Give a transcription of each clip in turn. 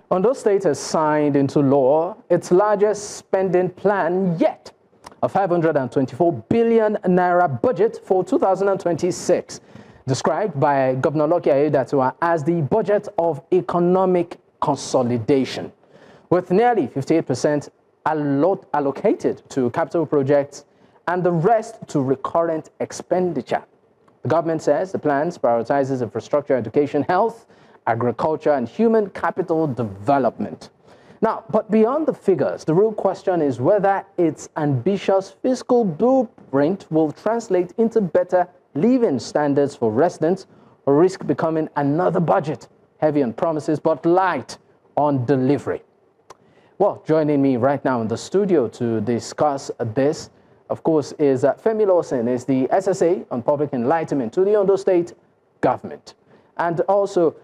Ondo State has signed into law its largest spending plan yet, a 524 billion naira budget for 2026, described by Governor Ayodeji as the budget of economic consolidation, with nearly 58% allocated to capital projects and the rest to recurrent expenditure. The government says the plan prioritizes infrastructure, education, health, agriculture, and human capital development. Now, but beyond the figures, the real question is whether its ambitious fiscal blueprint will translate into better living standards for residents or risk becoming another budget, heavy on promises but light on delivery. Well, joining me right now in the studio to discuss this, of course, is Femi Lawson, is the SSA on Public Enlightenment to the Ondo State government. And also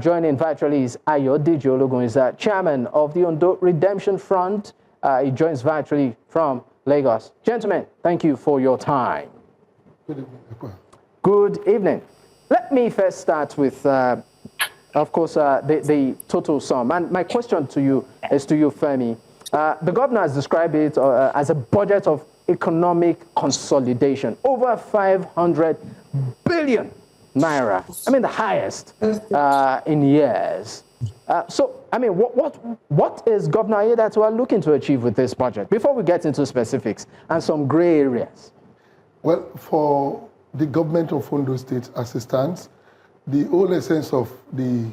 joining virtually is Ayodeji Ologun, is chairman of the Ondo Redemption Front. He joins virtually from Lagos. Gentlemen, thank you for your time. Good evening. Good evening. Let me first start with, of course, the total sum. And my question to you is to you, Femi. The governor has described it as a budget of economic consolidation, over 500 billion naira. I mean, the highest in years. So, I mean, what is Governor Ayodeji looking to achieve with this budget? Before we get into specifics and some gray areas. Well, for the government of Ondo State as it stands, the whole essence of the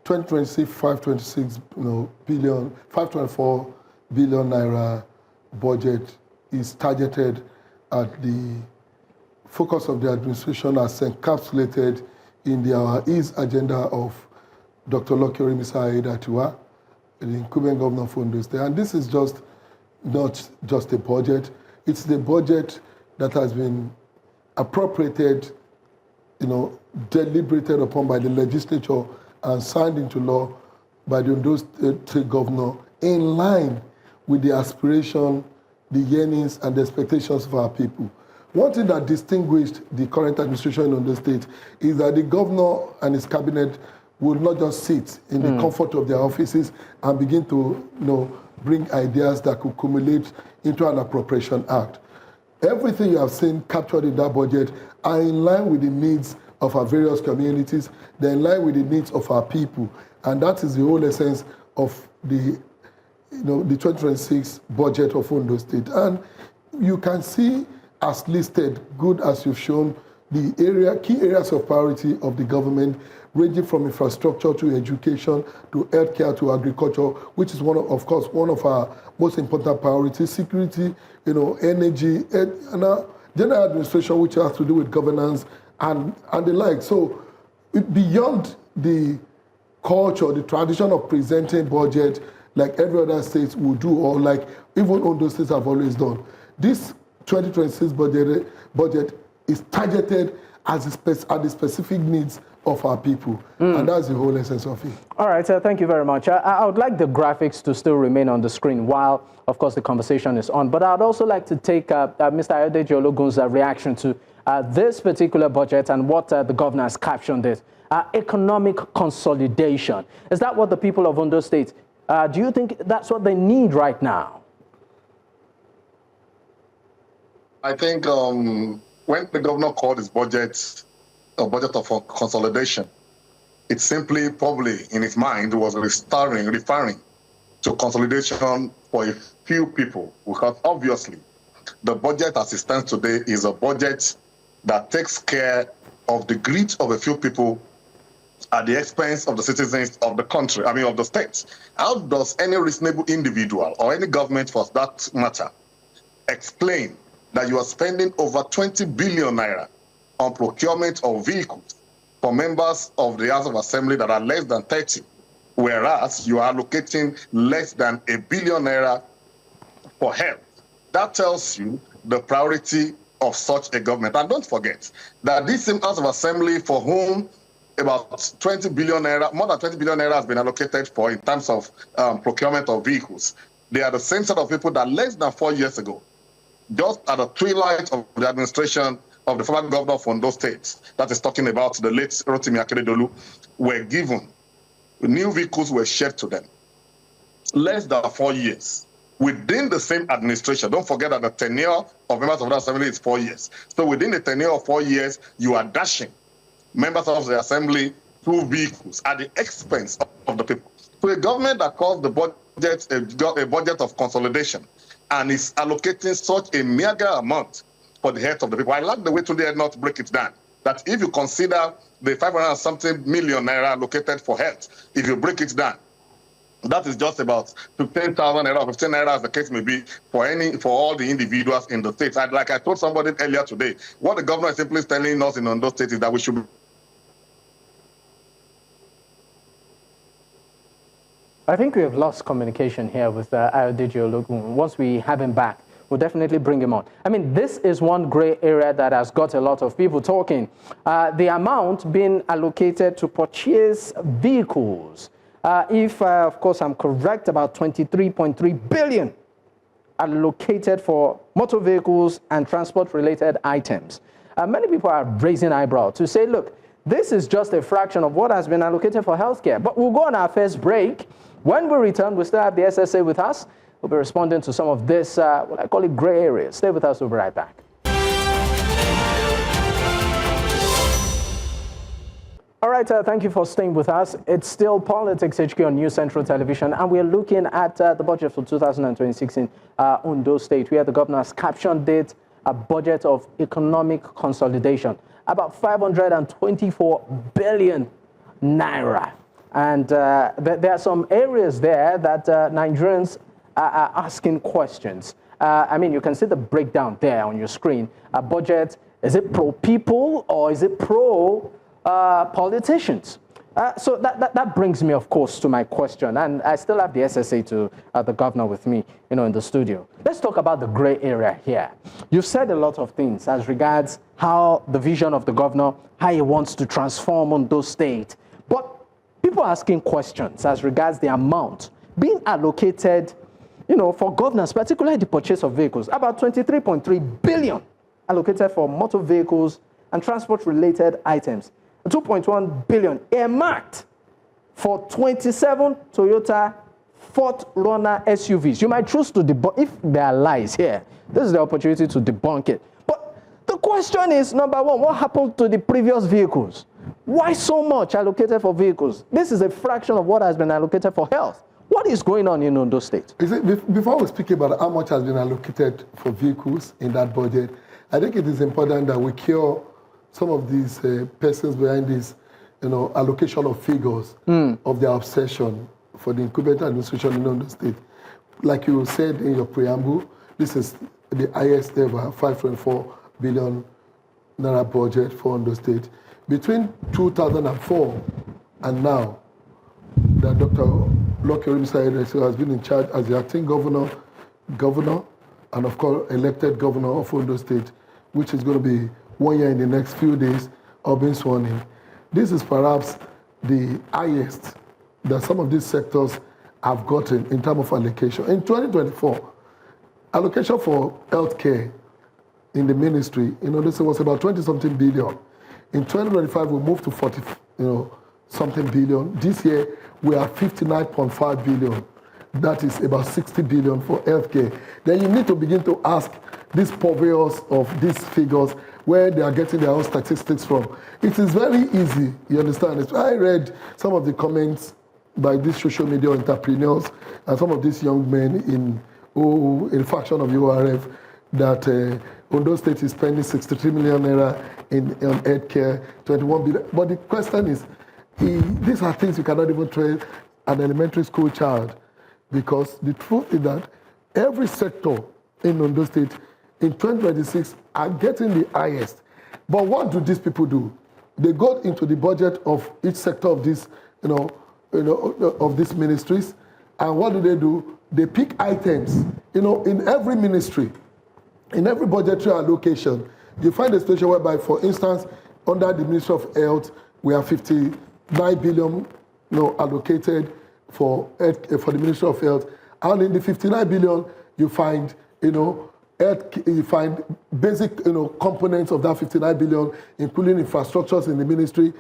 2026, 524 billion naira budget is targeted at the focus of the administration as encapsulated in the East agenda of Dr. Ayodeji, the incumbent governor of Ondo State. And this is not just a budget, it's the budget that has been appropriated, deliberated upon by the legislature and signed into law by the Ondo State governor in line with the aspiration, the yearnings, and the expectations of our people. One thing that distinguished the current administration in Ondo State is that the governor and his cabinet will not just sit in the comfort of their offices and begin to bring ideas that could culminate into an appropriation act. Everything you have seen captured in that budget are in line with the needs of our various communities, they're in line with the needs of our people. And that is the whole essence of the 2026 budget of Ondo State. And you can see, as listed, good as you've shown, the key areas of priority of the government, ranging from infrastructure to education to healthcare to agriculture, which is one of our most important priorities, security, energy, and general administration, which has to do with governance and the like. So beyond the culture, the tradition of presenting budget like every other state will do, or like even Ondo states have always done, this 2026 budget is targeted at the specific needs of our people. And that's the whole essence of it. All right, thank you very much. I would like the graphics to still remain on the screen while, of course, the conversation is on. But I'd also like to take Mr. Ayodeji Ologun's reaction to this particular budget and what the governor has captioned it. Economic consolidation. Is that what the people of Ondo State, do you think that's what they need right now? I think when the governor called his budget a budget of consolidation, it simply, probably in his mind, was referring to consolidation for a few people, because obviously the budget as it stands today is a budget that takes care of the greed of a few people at the expense of the citizens of the country, of the state. How does any reasonable individual or any government for that matter explain that you are spending over 20 billion naira on procurement of vehicles for members of the House of Assembly that are less than 30, whereas you are allocating less than £1 billion naira for health? That tells you the priority of such a government. And don't forget that this same House of Assembly, for whom about 20 billion naira, more than 20 billion naira has been allocated for in terms of procurement of vehicles, they are the same set of people that less than 4 years ago, just at the twilight of the administration of the former governor of Ondo State, that is talking about the late Rotimi Akeredolu, were given, new vehicles were shared to them. less than 4 years. Within the same administration, don't forget that the tenure of members of the assembly is 4 years. So within the tenure of 4 years, you are dashing members of the assembly through vehicles at the expense of the people. So a government that calls the budget a budget of consolidation and is allocating such a meager amount for the health of the people. I like the way today not break it down. That if you consider the 500 and something million naira allocated for health, if you break it down, that is just about 15,000 naira, 15 naira as the case may be for all the individuals in the state. Like I told somebody earlier today, what the governor is simply telling us in Ondo State is that we should be. I think we have lost communication here with Ayodeji Ologun. Once we have him back, we'll definitely bring him on. I mean, this is one gray area that has got a lot of people talking. The amount being allocated to purchase vehicles. If, of course, I'm correct, about 23.3 billion allocated for motor vehicles and transport-related items. Many people are raising eyebrows to say, look, this is just a fraction of what has been allocated for healthcare. But we'll go on our first break. When we return, we still have the SSA with us. We'll be responding to some of this, what I call it, gray areas. Stay with us. We'll be right back. All right, thank you for staying with us. It's still Politics HQ on News Central Television, and we're looking at the budget for 2026 in Ondo State, where the governor has captioned it a budget of economic consolidation, about 524 billion naira. And there are some areas there that Nigerians are asking questions. I mean, you can see the breakdown there on your screen. A budget, is it pro-people or is it pro-politicians? So that brings me, of course, to my question. And I still have the SSA to the governor with me, in the studio. Let's talk about the gray area here. You've said a lot of things as regards how the vision of the governor, how he wants to transform Ondo State. But people are asking questions as regards the amount being allocated, for governors, particularly the purchase of vehicles. About 23.3 billion allocated for motor vehicles and transport-related items. 2.1 billion earmarked for 27 Toyota 4th runner SUVs. You might choose to debunk, if there are lies here, this is the opportunity to debunk it. But the question is, number one, what happened to the previous vehicles? Why so much allocated for vehicles? This is a fraction of what has been allocated for health. What is going on in Ondo State? Before we speak about how much has been allocated for vehicles in that budget, I think it is important that we cure some of these persons behind this, allocation of figures of their obsession for the incumbent administration in Ondo State. Like you said in your preamble, this is the highest ever 5.4 billion naira budget for Ondo State. Between 2004 and now, that Dr. Lawson has been in charge as the acting governor, and of course elected governor of Ondo State, which is going to be 1 year in the next few days of being sworn in. This is perhaps the highest that some of these sectors have gotten in terms of allocation. In 2024, allocation for healthcare in the ministry, this was about 20-something billion. In 2025, we moved to 40, something billion. This year, we are 59.5 billion. That is about 60 billion for healthcare. Then you need to begin to ask these purveyors of these figures where they are getting their own statistics from. It is very easy, you understand. I read some of the comments by these social media entrepreneurs and some of these young men in a faction of URF that Ondo State is spending 63 million naira on healthcare, 21 billion. But the question is, these are things you cannot even train an elementary school child, because the truth is that every sector in Ondo State in 2026 are getting the highest. But what do these people do? They go into the budget of each sector of this, of these ministries, and what do? They pick items. In every ministry, in every budgetary allocation, you find a situation whereby, for instance, under the Ministry of Health, we have 59 billion allocated for the Ministry of Health. And in the 59 billion, you find, you find basic, components of that 59 billion, including infrastructures in the ministry,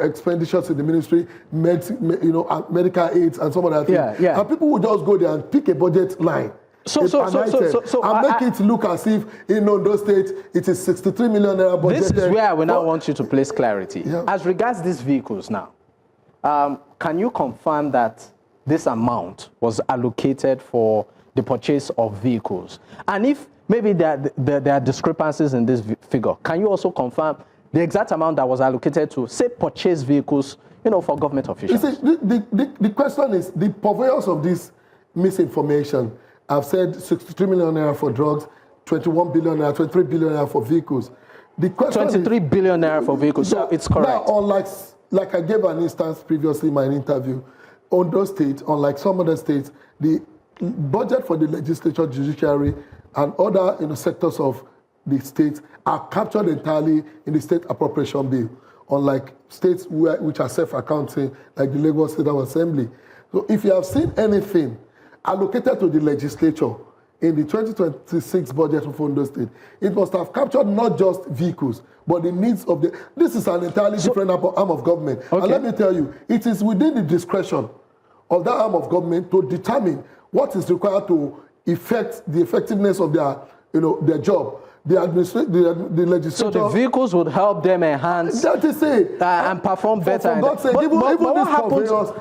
expenditures in the ministry, medical aids and some other things. And people will just go there and pick a budget line. And make it look as if in Ondo State it is 63 million naira budget. This is where I will now want you to place clarity. As regards these vehicles now, can you confirm that this amount was allocated for the purchase of vehicles? And if maybe there are discrepancies in this figure, can you also confirm the exact amount that was allocated to, say, purchase vehicles, for government officials? You see, the question is, the purveyors of this misinformation have said 63 million naira for drugs, 21 billion naira, 23 billion naira for vehicles. The question 23 billion naira for vehicles, so it's correct. Now, like I gave an instance previously in my interview, Ondo State, unlike some other states, the budget for the legislature, judiciary, and other sectors of the state are captured entirely in the state appropriation bill, unlike states which are self-accounting, like the Lagos State Assembly. So if you have seen anything allocated to the legislature in the 2026 budget of Ondo State, it must have captured not just vehicles, but the needs of the... This is an entirely different arm of government. Okay. And let me tell you, it is within the discretion of that arm of government to determine what is required to effect the effectiveness of their job. The legislature... So the vehicles would help them enhance... That is it. And perform better. For God's sake,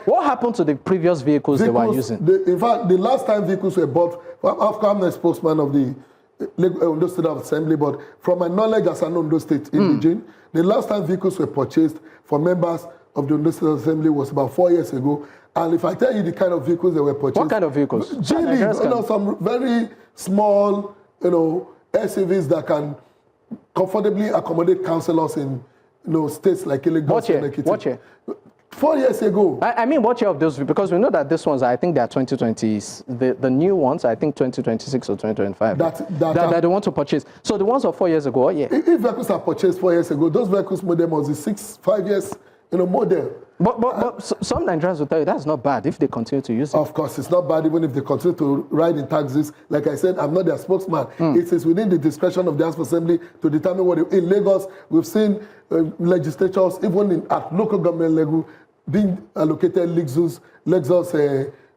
what happened to the previous vehicles they were using? In fact, the last time vehicles were bought, I'm not a spokesman of the Ondo State Assembly, but from my knowledge as an Ondo State indigene, the last time vehicles were purchased for members of the Ondo State Assembly was about 4 years ago. And if I tell you the kind of vehicles that were purchased... What kind of vehicles? Some very small, SUVs that can comfortably accommodate councillors in states like Ologun and Ekiti. What year? 4 years ago. I mean, what year of those? Because we know that these ones, I think they are 2020s. The new ones, I think 2026 or 2025. That they want to purchase. So the ones of 4 years ago, yeah. If vehicles are purchased 4 years ago, those vehicles model must be 5 years, model. But some Nigerians will tell you that's not bad if they continue to use it. Of course, it's not bad even if they continue to ride in taxis. Like I said, I'm not their spokesman. It is within the discretion of the House of Assembly to determine what... In Lagos, we've seen legislatures, even at local government level, being allocated Lexus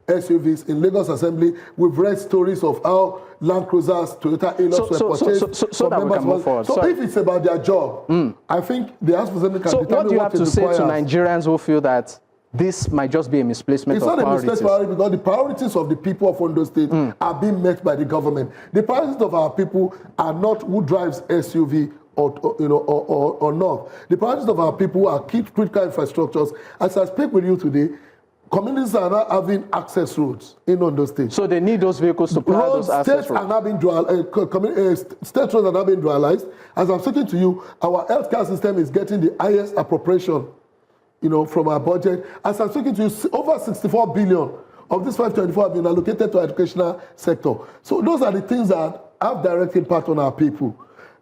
SUVs. In Lagos Assembly, we've read stories of how Land Cruisers, Toyota Hilux were purchased. So that we can move forward. So if it's about their job, I think the House of Assembly can determine what it requires. So what do you have to say to Nigerians who feel that this might just be a misplacement of priorities? It's not a misplacement because the priorities of the people of Ondo State are being met by the government. The priorities of our people are not who drives SUV or not. The priorities of our people are critical infrastructures. As I speak with you today, communities are not having access roads in Ondo State. So they need those vehicles to provide those access roads. State roads are now being dualized. As I'm speaking to you, our healthcare system is getting the highest appropriation, from our budget. As I'm speaking to you, over 64 billion of this 524 have been allocated to educational sector. So those are the things that have direct impact on our people.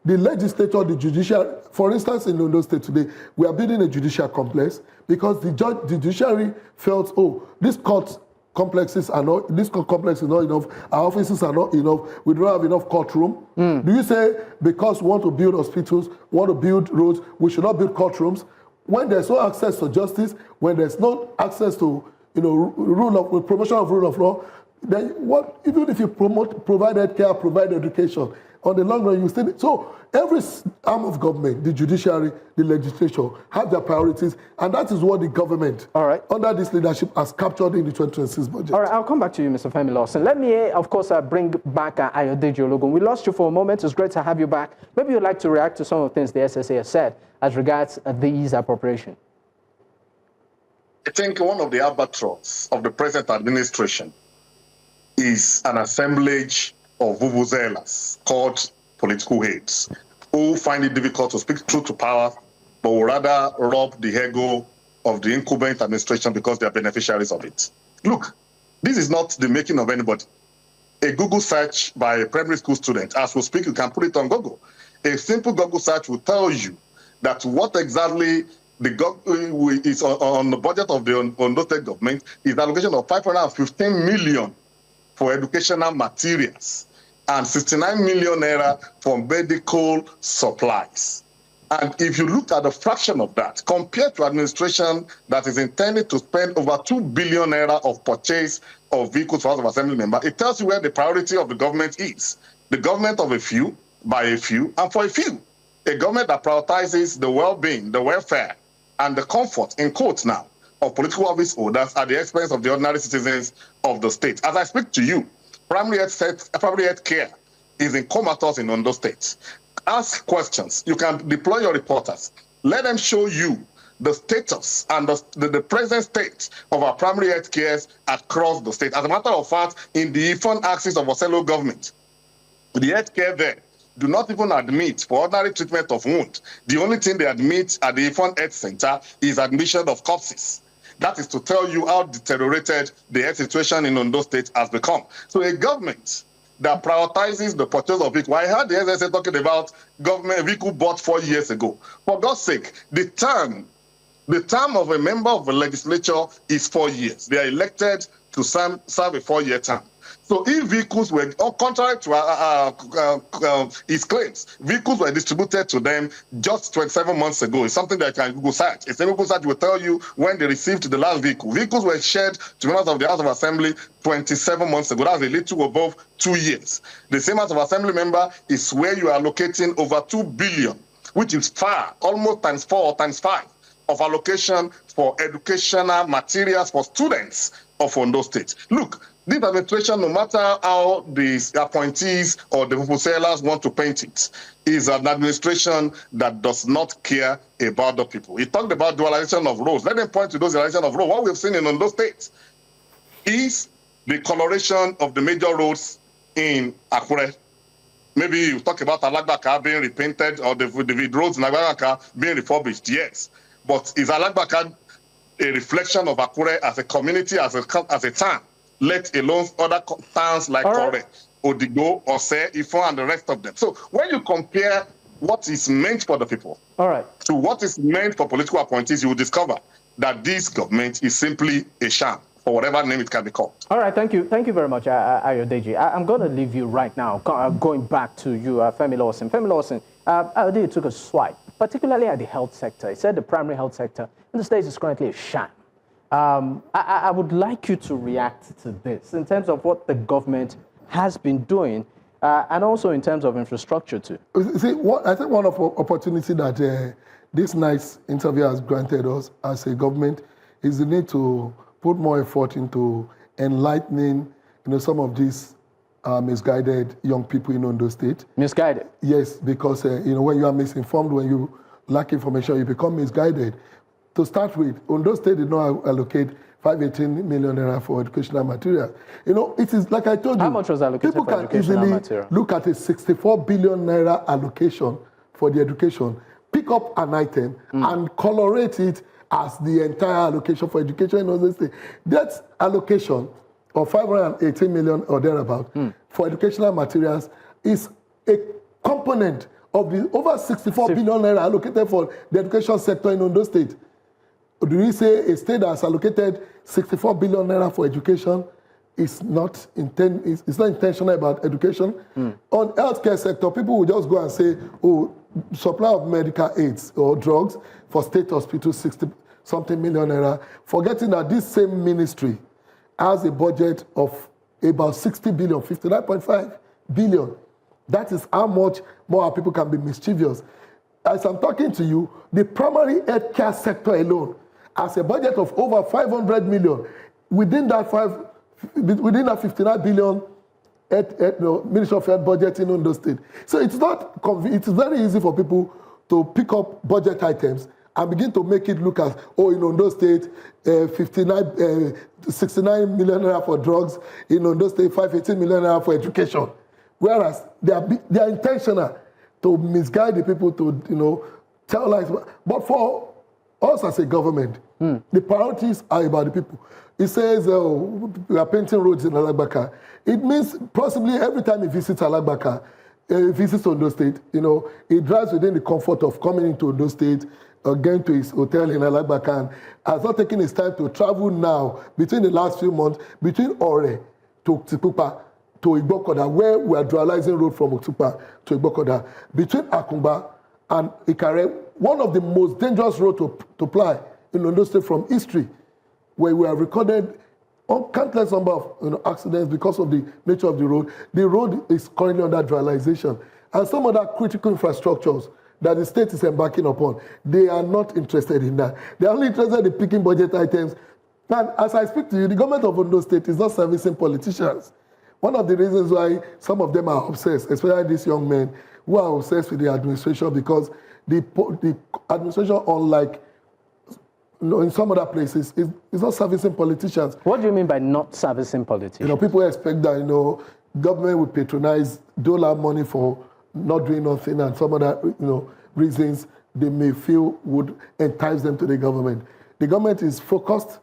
The legislature, the judiciary, for instance, in Ondo State today, we are building a judicial complex because the judiciary felt, this court complex is not enough, our offices are not enough, we don't have enough courtroom. Do you say because we want to build hospitals, want to build roads, we should not build courtrooms? When there's no access to justice, when there's no access to promotion of rule of law, then what? Even if you provide healthcare, provide education, on the long run, you still... So every arm of government, the judiciary, the legislature, have their priorities, and that is what the government, under this leadership, has captured in the 2026 budget. All right, I'll come back to you, Mr. Femi Lawson. Let me, of course, bring back Ayodeji Ologun. We lost you for a moment. It's great to have you back. Maybe you'd like to react to some of the things the SSA has said as regards these appropriations. I think one of the albatross of the present administration is an assemblage of vuvuzelas called political heads who find it difficult to speak truth to power, but would rather rob the ego of the incumbent administration because they are beneficiaries of it. Look, this is not the making of anybody. A Google search by a primary school student, as we speak, you can put it on Google. A simple Google search will tell you that what exactly is on the budget of the Ondo State government is the allocation of 515 million for educational materials. and 69 million naira for medical supplies. And if you look at the fraction of that, compared to administration that is intended to spend over 2 billion naira of purchase of vehicles for House of Assembly members, it tells you where the priority of the government is. The government of a few, by a few, and for a few. A government that prioritizes the well-being, the welfare, and the comfort, in quotes now, of political office holders at the expense of the ordinary citizens of the state. As I speak to you, primary health care is in comatose in Ondo State. Ask questions. You can deploy your reporters. Let them show you the status and the present state of our primary health cares across the state. As a matter of fact, in the Ifon axis of Ocello government, the health care there do not even admit for ordinary treatment of wound. The only thing they admit at the Ifon Health Center is admission of corpses. That is to tell you how deteriorated the health situation in Ondo State has become. So a government that prioritizes the purchase of vehicles. I heard the SSA talking about government vehicle bought 4 years ago. For God's sake, the term of a member of the legislature is 4 years. They are elected to serve a 4-year term. So if vehicles were, contrary to his claims, vehicles were distributed to them just 27 months ago. It's something that you can Google search. A Google search will tell you when they received the last vehicle. Vehicles were shared to members of the House of Assembly 27 months ago. That's a little above 2 years. The same House of Assembly member is where you are allocating over 2 billion, which is far, almost times 4 or times 5 of allocation for educational materials for students of Ondo State. Look, this administration, no matter how the appointees or the proposals want to paint it, is an administration that does not care about the people. He talked about dualization of roads. Let them point to those dualization of roads. What we've seen in Ondo State is the coloration of the major roads in Akure. Maybe you talk about Alagbaka being repainted or the roads in Alagbaka being refurbished, yes. But is Alagbaka a reflection of Akure as a community, as a town, let alone other towns like Kore, Odigo, Ose, Ifon, and the rest of them? So when you compare what is meant for the people to what is meant for political appointees, you will discover that this government is simply a sham, for whatever name it can be called. All right, thank you very much, Ayodeji. I'm going to leave you right now, going back to you, Femi Lawson. Femi Lawson, Ayodeji took a swipe, particularly at the health sector. He said the primary health sector in the States is currently a sham. I would like you to react to this in terms of what the government has been doing and also in terms of infrastructure too. See, I think one of the opportunities that this night's interview has granted us as a government is the need to put more effort into enlightening, some of these misguided young people in Ondo State. Misguided? Yes, because when you are misinformed, when you lack information, you become misguided. To start with, Ondo State did not allocate 518 million naira for educational material. It is like I told you. How much was allocated for educational material? People can easily look at a 64 billion naira allocation for the education, pick up an item and colorate it as the entire allocation for education in Ondo State. That allocation of 518 million or thereabout for educational materials is a component of the over 64 billion naira allocated for the education sector in Ondo State. Do we say a state that has allocated 64 billion naira for education is not intentional about education? On healthcare sector, people will just go and say, supply of medical aids or drugs for state hospitals, 60-something million naira, forgetting that this same ministry has a budget of about 60 billion, 59.5 billion. That is how much more people can be mischievous. As I'm talking to you, the primary healthcare sector alone has a budget of over 500 million. Within that 59 billion Ministry of Health budget in Ondo State. So it's very easy for people to pick up budget items and begin to make it look as, in Ondo State, 69 million naira for drugs, in Ondo State, 518 million naira for education. Whereas they are intentional to misguide the people, to tell lies. But for us as a government, the priorities are about the people. It says we are painting roads in Alagbaka. It means possibly every time he visits Alagbaka, visits Ondo State, he drives within the comfort of coming into Ondo State, going to his hotel in Alagbaka, and has not taken his time to travel now between the last few months, between Ore to Tipupa, to Igbokoda, where we are dualizing road from Otupa to Igbokoda. Between Akumba and Ikare, one of the most dangerous roads to ply in Ondo State from history, where we have recorded countless number of accidents because of the nature of the road. The road is currently under dualization. And some other critical infrastructures that the state is embarking upon, they are not interested in that. They are only interested in picking budget items. And as I speak to you, the government of Ondo State is not servicing politicians. One of the reasons why some of them are obsessed, especially these young men who are obsessed with the administration, because the administration, unlike in some other places, is not servicing politicians. What do you mean by not servicing politicians? People expect that government will patronize, dole out money for not doing nothing, and some other reasons they may feel would entice them to the government. The government is focused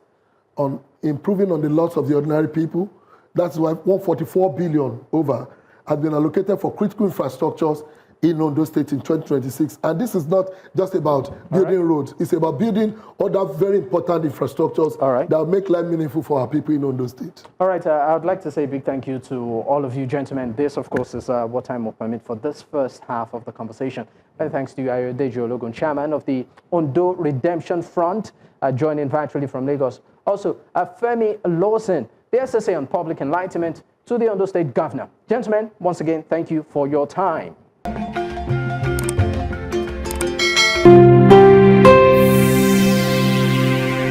on improving on the lots of the ordinary people. That's why 144 billion over has been allocated for critical infrastructures in Ondo State in 2026. And this is not just about building roads. It's about building other very important infrastructures that will make life meaningful for our people in Ondo State. All right. I would like to say a big thank you to all of you gentlemen. This, of course, is what time will permit for this first half of the conversation. And thanks to you, Ayodeji Ologun, chairman of the Ondo Redemption Front, joining virtually from Lagos. Also, Femi Lawson, the SSA on Public Enlightenment, to the Ondo State Governor. Gentlemen, once again, thank you for your time.